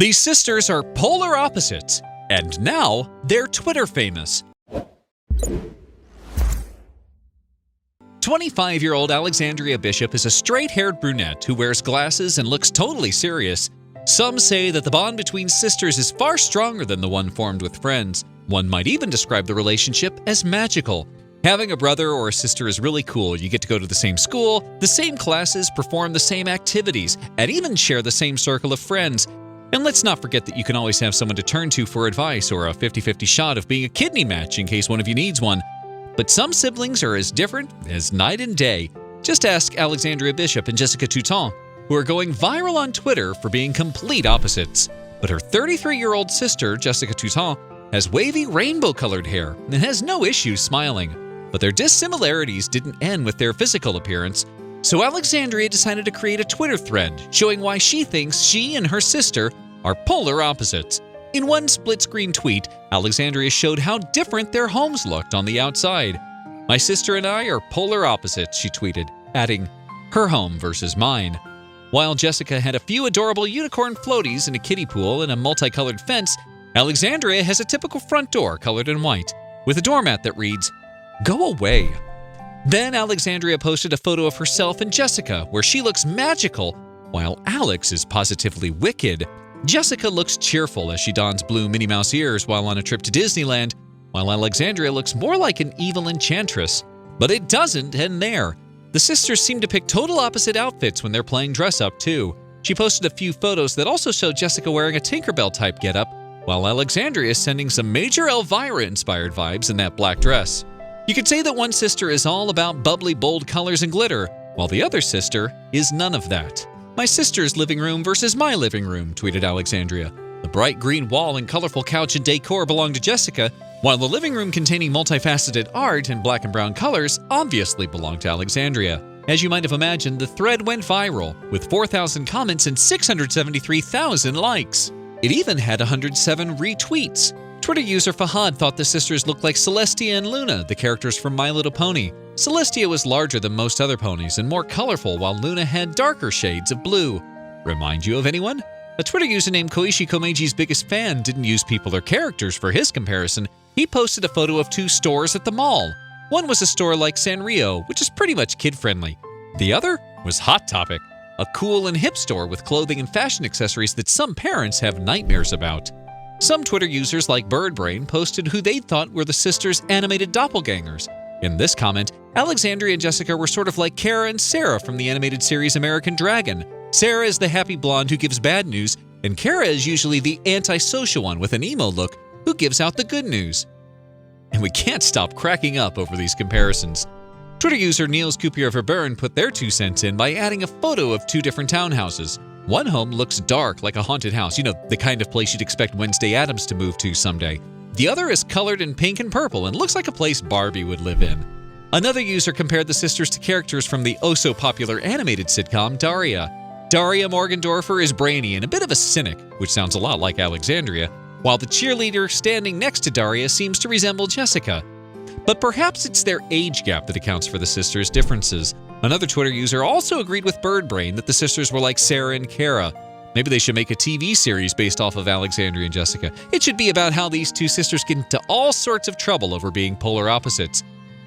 These sisters are polar opposites, and now they're Twitter famous. 25-year-old Alexandria Bishop is a straight-haired brunette who wears glasses and looks totally serious. Some say that the bond between sisters is far stronger than the one formed with friends. One might even describe the relationship as magical. Having a brother or a sister is really cool. You get to go to the same school, the same classes, perform the same activities, and even share the same circle of friends. And let's not forget that you can always have someone to turn to for advice or a 50-50 shot of being a kidney match in case one of you needs one. But some siblings are as different as night and day. Just ask Alexandria Bishop and Jessica Touton, who are going viral on Twitter for being complete opposites. But her 33-year-old sister, Jessica Touton, has wavy rainbow-colored hair and has no issue smiling. But their dissimilarities didn't end with their physical appearance. So Alexandria decided to create a Twitter thread showing why she thinks she and her sister are polar opposites. In one split-screen tweet, Alexandria showed how different their homes looked on the outside. "My sister and I are polar opposites," she tweeted, adding, "her home versus mine." While Jessica had a few adorable unicorn floaties in a kiddie pool and a multicolored fence, Alexandria has a typical front door colored in white, with a doormat that reads, "Go away." Then Alexandria posted a photo of herself and Jessica, where she looks magical, while Alex is positively wicked. Jessica looks cheerful as she dons blue Minnie Mouse ears while on a trip to Disneyland, while Alexandria looks more like an evil enchantress. But it doesn't end there. The sisters seem to pick total opposite outfits when they're playing dress-up, too. She posted a few photos that also show Jessica wearing a Tinkerbell-type getup, while Alexandria is sending some major Elvira-inspired vibes in that black dress. You could say that one sister is all about bubbly, bold colors and glitter, while the other sister is none of that. "My sister's living room versus my living room," tweeted Alexandria. The bright green wall and colorful couch and decor belong to Jessica, while the living room containing multifaceted art in black and brown colors obviously belonged to Alexandria. As you might have imagined, the thread went viral, with 4,000 comments and 673,000 likes. It even had 107 retweets. Twitter user Fahad thought the sisters looked like Celestia and Luna, the characters from My Little Pony. Celestia was larger than most other ponies and more colorful, while Luna had darker shades of blue. Remind you of anyone? A Twitter user named Koichi Komeji's biggest fan didn't use people or characters for his comparison. He posted a photo of two stores at the mall. One was a store like Sanrio, which is pretty much kid-friendly. The other was Hot Topic, a cool and hip store with clothing and fashion accessories that some parents have nightmares about. Some Twitter users like Birdbrain posted who they thought were the sisters' animated doppelgangers. In this comment, Alexandria and Jessica were sort of like Kara and Sarah from the animated series American Dragon. Sarah is the happy blonde who gives bad news, and Kara is usually the antisocial one with an emo look who gives out the good news. And we can't stop cracking up over these comparisons. Twitter user Niels Coupier Verburn put their 2 cents in by adding a photo of 2 different townhouses. One home looks dark like a haunted house, the kind of place you'd expect Wednesday Addams to move to someday. The other is colored in pink and purple and looks like a place Barbie would live in. Another user compared the sisters to characters from the oh-so-popular animated sitcom Daria. Daria Morgendorffer is brainy and a bit of a cynic, which sounds a lot like Alexandria, while the cheerleader standing next to Daria seems to resemble Jessica. But perhaps it's their age gap that accounts for the sisters' differences. Another Twitter user also agreed with Birdbrain that the sisters were like Sarah and Kara. Maybe they should make a TV series based off of Alexandria and Jessica. It should be about how these 2 sisters get into all sorts of trouble over being polar opposites.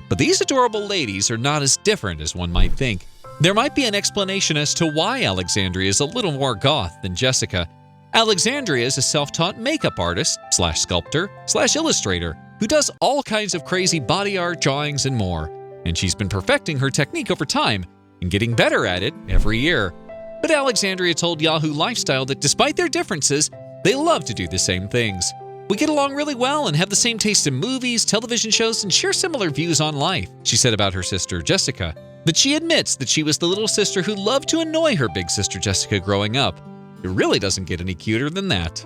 But these adorable ladies are not as different as one might think. There might be an explanation as to why Alexandria is a little more goth than Jessica. Alexandria is a self-taught makeup artist / sculptor / illustrator who does all kinds of crazy body art, drawings, and more. And she's been perfecting her technique over time and getting better at it every year. But Alexandria told Yahoo Lifestyle that despite their differences, they love to do the same things. "We get along really well and have the same taste in movies, television shows, and share similar views on life," she said about her sister, Jessica. But she admits that she was the little sister who loved to annoy her big sister Jessica growing up. It really doesn't get any cuter than that.